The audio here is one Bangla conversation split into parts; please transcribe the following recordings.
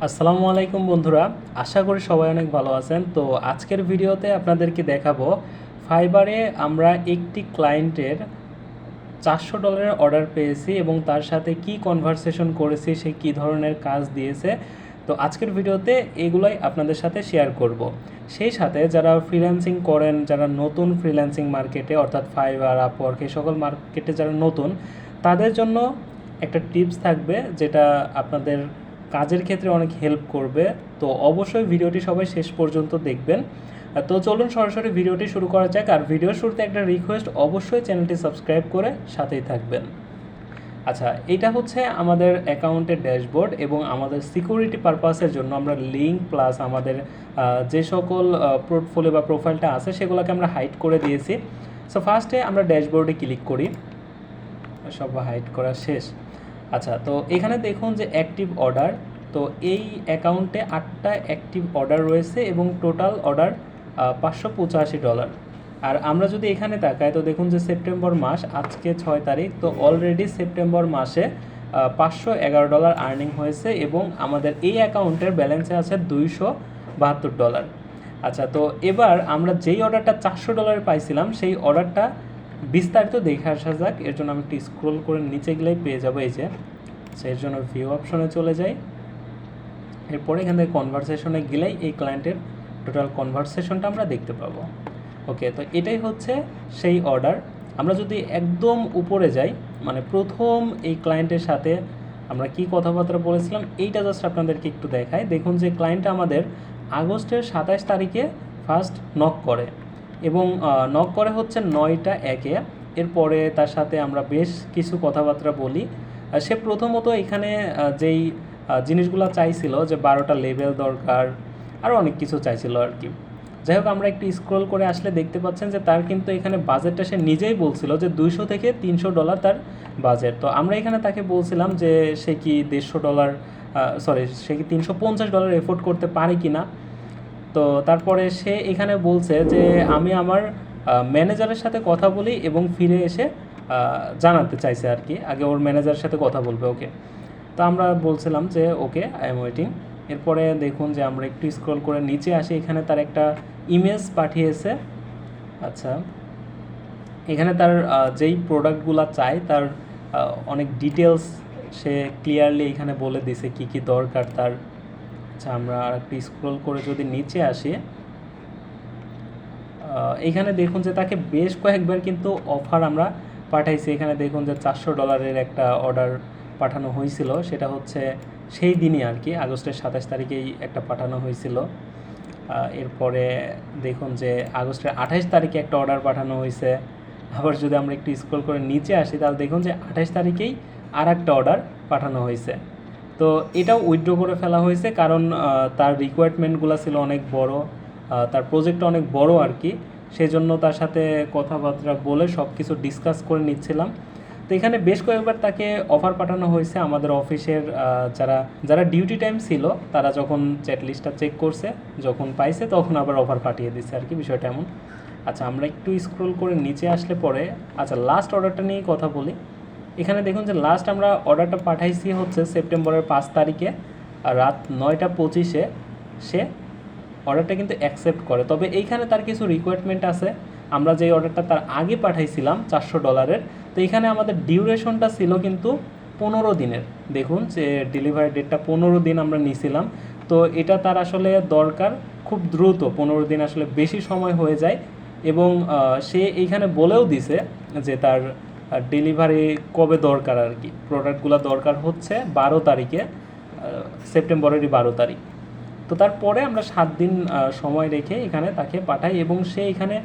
আসসালামু আলাইকুম বন্ধুরা, আশা করি সবাই অনেক ভালো আছেন। তো আজকের ভিডিওতে আপনাদেরকে দেখাবো ফাইবারে আমরা একটি ক্লায়েন্টের $400 অর্ডার পেয়েছি এবং তার সাথে কি কনভারসেশন করেছি, সে কী ধরনের কাজ দিয়েছে। তো আজকের ভিডিওতে এগুলোই আপনাদের সাথে শেয়ার করব। সেই সাথে যারা ফ্রিল্যান্সিং করেন, যারা নতুন ফ্রিল্যান্সিং মার্কেটে অর্থাৎ ফাইবার, আপওয়ার্ক এই সকল মার্কেটে যারা নতুন, তাদের জন্য একটা টিপস থাকবে যেটা আপনাদের কাজের ক্ষেত্রে অনেক হেল্প করবে। তো অবশ্যই ভিডিওটি সবাই শেষ পর্যন্ত দেখবেন। তো চলুন সরাসরি ভিডিওটি শুরু করা যাক। আর ভিডিওর শুরুতে একটা রিকোয়েস্ট, অবশ্যই চ্যানেলটি সাবস্ক্রাইব করে সাথেই থাকবেন। আচ্ছা, এটা হচ্ছে আমাদের অ্যাকাউন্টের ড্যাশবোর্ড এবং আমাদের সিকিউরিটি পারপাসের জন্য আমরা লিঙ্ক প্লাস আমাদের যে সকল পোর্টফোলিও বা প্রোফাইলটা আছে সেগুলোকে আমরা হাইড করে দিয়েছি। সো ফার্স্টে আমরা ড্যাশবোর্ডে ক্লিক করি, সব হাইড করা শেষ। আচ্ছা, তো এখানে দেখুন যে অ্যাক্টিভ অর্ডার, তো এই অ্যাকাউন্টে 8টা অ্যাক্টিভ অর্ডার রয়েছে এবং টোটাল অর্ডার $585। আর আমরা যদি এখানে তাকাই তো দেখুন যে সেপ্টেম্বর মাস, আজকে 6 তারিখ, তো অলরেডি সেপ্টেম্বর মাসে $511 আর্নিং হয়েছে এবং আমাদের এই অ্যাকাউন্টের ব্যালেন্সে আছে $272। আচ্ছা, তো এবার আমরা যেই অর্ডারটা $400 পাইছিলাম সেই অর্ডারটা বিস্তারিত দেখে আসা যাক। এর জন্য আমি একটু স্ক্রোল করে নিচে গেলেই পেয়ে যাবো এই যে। এর জন্য ভিউ অপশনে চলে যাই, এরপরে এখান থেকে কনভারসেশনে গেলেই এই ক্লায়েন্টের টোটাল কনভারসেশনটা আমরা দেখতে পাবো। ওকে, তো এটাই হচ্ছে সেই অর্ডার। আমরা যদি একদম উপরে যাই, মানে প্রথম এই ক্লায়েন্টের সাথে আমরা কি কথাবার্তা বলেছিলাম এইটা জাস্ট আপনাদেরকে একটু দেখাই। দেখুন যে ক্লায়েন্টটা আমাদের আগস্টের 27 তারিখে ফার্স্ট নক করে এবং নক করে হচ্ছে 9টা 1-এ। এরপরে তার সাথে আমরা বেশ কিছু কথাবার্তা বলি। সে প্রথমত এখানে যেই জিনিসগুলো চাইছিল যে 12টা লেবেল দরকার, আরও অনেক কিছু চাইছিল আর কি। যাই হোক, আমরা একটু স্ক্রল করে আসলে দেখতে পাচ্ছেন যে তার কিন্তু এখানে বাজেটটা সে নিজেই বলছিল যে $200 থেকে $300 তার বাজেট। তো আমরা এখানে তাকে বলছিলাম যে সে কি $150, সে কি $350 এফোর্ড করতে পারে কি না। তো তারপরে সে এখানে বলছে যে আমি আমার ম্যানেজারের সাথে কথা বলি এবং ফিরে এসে জানাতে চাইছে আর কি, আগে ওর ম্যানেজারের সাথে কথা বলবে। ওকে, তো আমরা বলছিলাম যে ওকে, আই এম ওয়েটিং। এরপরে দেখুন যে আমরা একটু স্ক্রল করে নিচে আসি, এখানে তার একটা ইমেজ পাঠিয়েছে। আচ্ছা, এখানে তার যেই প্রোডাক্টগুলো চাই তার অনেক ডিটেলস সে ক্লিয়ারলি এখানে বলে দিছে কি কি দরকার তার। আচ্ছা, আমরা আর একটু স্ক্রল করে যদি নিচে আসি, এখানে দেখুন যে তাকে বেশ কয়েকবার কিন্তু অফার আমরা পাঠাইছি। এখানে দেখুন যে $400 একটা অর্ডার পাঠানো হয়েছিল, সেটা হচ্ছে সেই দিনই আর কি, আগস্টের 27 তারিখেই একটা পাঠানো হয়েছিল। এরপরে দেখুন যে আগস্টের 28 তারিখে একটা অর্ডার পাঠানো হয়েছে। আবার যদি আমরা একটু স্ক্রল করে নিচে আসি তাহলে দেখুন যে 28 তারিখেই আর একটা অর্ডার পাঠানো হয়েছে। তো এটাও উইথড্র করে ফেলা হয়েছে কারণ তার রিকোয়ারমেন্টগুলো ছিল অনেক বড়, তার প্রজেক্টটা অনেক বড় আর কি। সেই জন্য তার সাথে কথাবার্তা বলে সব কিছু ডিসকাস করে নিচ্ছিলাম। তো এখানে বেশ কয়েকবার তাকে অফার পাঠানো হয়েছে আমাদের অফিসের যারা যারা ডিউটি টাইম ছিল তারা যখন চ্যাট লিস্টটা চেক করছে, যখন পাইছে তখন আবার অফার পাঠিয়ে দিচ্ছে আর কি, বিষয়টা এমন। আচ্ছা, আমরা একটু স্ক্রল করে নিচে আসলে পরে আচ্ছা লাস্ট অর্ডারটা নিয়েই কথা বলি। এখানে দেখুন যে লাস্ট আমরা অর্ডারটা পাঠাইছি হচ্ছে সেপ্টেম্বরের 5 তারিখে রাত 9টা 25-এ। সে অর্ডারটা কিন্তু অ্যাকসেপ্ট করে, তবে এইখানে তার কিছু রিকোয়ারমেন্ট আছে। আমরা যে অর্ডারটা তার আগে পাঠাইছিলাম $400, তো এখানে আমাদের ডিউরেশনটা ছিল কিন্তু 15 দিনের। দেখুন যে ডেলিভারি ডেটটা 15 দিন আমরা নিয়েছিলাম। তো এটা তার আসলে দরকার খুব দ্রুত, 15 দিন আসলে বেশি সময় হয়ে যায়। এবং সে এইখানে বলেও দিছে যে তার ডেলিভারি কবে দরকার আর কি, প্রোডাক্টগুলো দরকার হচ্ছে 12 তারিখে, সেপ্টেম্বরেরই 12 তারিখ। তো তারপরে আমরা 7 দিন সময় রেখে এখানে তাকে পাঠাই এবং সে এখানে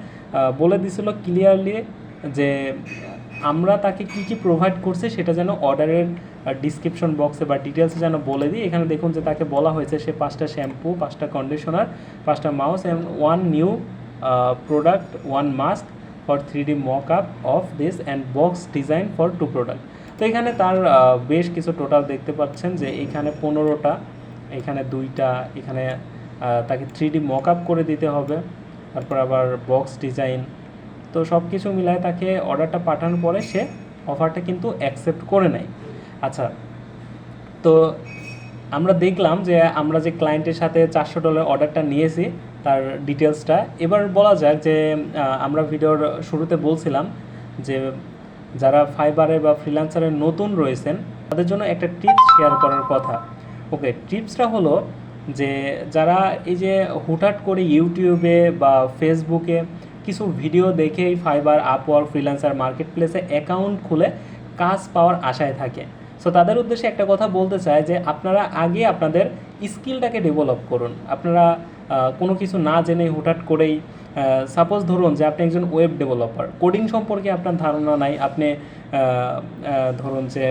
বলে দিছিল ক্লিয়ারলি যে আমরা তাকে কি কি প্রোভাইড করছি সেটা যেন অর্ডারের ডিসক্রিপশন বক্সে বা ডিটেলসে যেন বলে দিই। এখানে দেখুন যে তাকে বলা হয়েছে সে 5টা শ্যাম্পু, 5টা কন্ডিশনার, 5টা mouse and 1 new product, 1 mask for 3D mock up of this and box design for 2 product. তো এখানে তার বেশ কিছু টোটাল দেখতে পাচ্ছেন যে এখানে 15টা, এখানে 2টা, এখানে তাকে 3D মক আপ করে দিতে হবে, তারপর আবার বক্স ডিজাইন। তো সব কিছু মিলায় তাকে অর্ডারটা পাঠানোর পরে সে অফারটা কিন্তু অ্যাকসেপ্ট করে নেয়। আচ্ছা, তো আমরা দেখলাম যে আমরা যে ক্লায়েন্টের সাথে $400 অর্ডারটা নিয়েছি তার ডিটেলসটা। এবার বলা যাক যে আমরা ভিডিওর শুরুতে বলছিলাম যে যারা ফাইবারে বা ফ্রিল্যান্সারে নতুন রয়েছেন তাদের জন্য একটা টিপস শেয়ার করার কথা। ওকে, টিপসটা হলো যে যারা এই যে হুটহাট করে ইউটিউবে বা ফেসবুকে কিছু ভিডিও দেখেই ফাইবার, আপওয়ার্ক, ফ্রিল্যান্সার মার্কেট প্লেসে অ্যাকাউন্ট খুলে কাজ পাওয়ার আশায় থাকে। সো তাদের উদ্দেশ্যে একটা কথা বলতে চাই যে আপনারা আগে আপনাদের স্কিলটাকে ডেভেলপ করুন। আপনারা কোনো কিছু না জেনে হুটহাট করেই, সাপোজ ধরুন যে আপনি একজন ওয়েব ডেভেলপার, কোডিং সম্পর্কে আপনার ধারণা নাই, আপনি ধরুন যে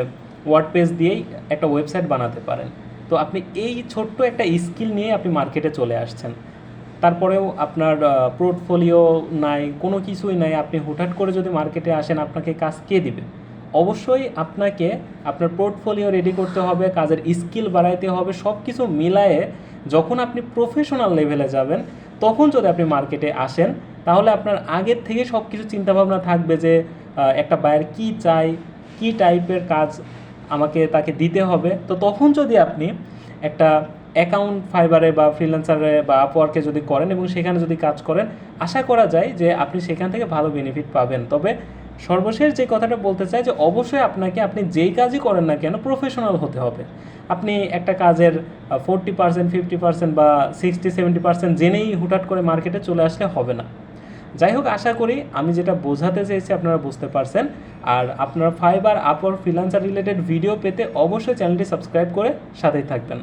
ওয়ার্ডপ্রেস দিয়েই একটা ওয়েবসাইট বানাতে পারেন। তো আপনি এই ছোট্ট একটা স্কিল নিয়ে আপনি মার্কেটে চলে আসছেন, তারপরেও আপনার পোর্টফোলিও নাই, কোনো কিছুই নাই, আপনি হুটহাট করে যদি মার্কেটে আসেন আপনাকে কাজ কে দিবে? অবশ্যই আপনাকে আপনার পোর্টফোলিও রেডি করতে হবে, কাজের স্কিল বাড়াইতে হবে, সব কিছু মিলায়ে যখন আপনি প্রফেশনাল লেভেলে যাবেন তখন যদি আপনি মার্কেটে আসেন তাহলে আপনার আগের থেকে সব কিছু চিন্তাভাবনা থাকবে যে একটা বায়ার কী চাই, কী টাইপের কাজ আমাকে তাকে দিতে হবে। তো তখন যদি আপনি একটা অ্যাকাউন্ট ফাইবারে বা ফ্রিল্যান্সারে বা আপওয়ার্কে যদি করেন এবং সেখানে যদি কাজ করেন, আশা করা যায় যে আপনি সেখান থেকে ভালো বেনিফিট পাবেন। তবে সর্বশেষ যে কথাটা বলতে চাই যে অবশ্যই আপনাকে, আপনি যেই কাজই করেন না কেন, প্রফেশনাল হতে হবে। আপনি একটা কাজের 40%, 50% বা 60-70% জেনেই হুটহাট করে মার্কেটে চলে আসলে হবে না। যাই হোক, আশা করি আমি যেটা বোঝাতে চেয়েছি আপনারা বুঝতে পারছেন। আর আপনারা fibre, Upwork, freelancer related video পেতে অবশ্যই চ্যানেলটি সাবস্ক্রাইব করে সাথেই থাকবেন।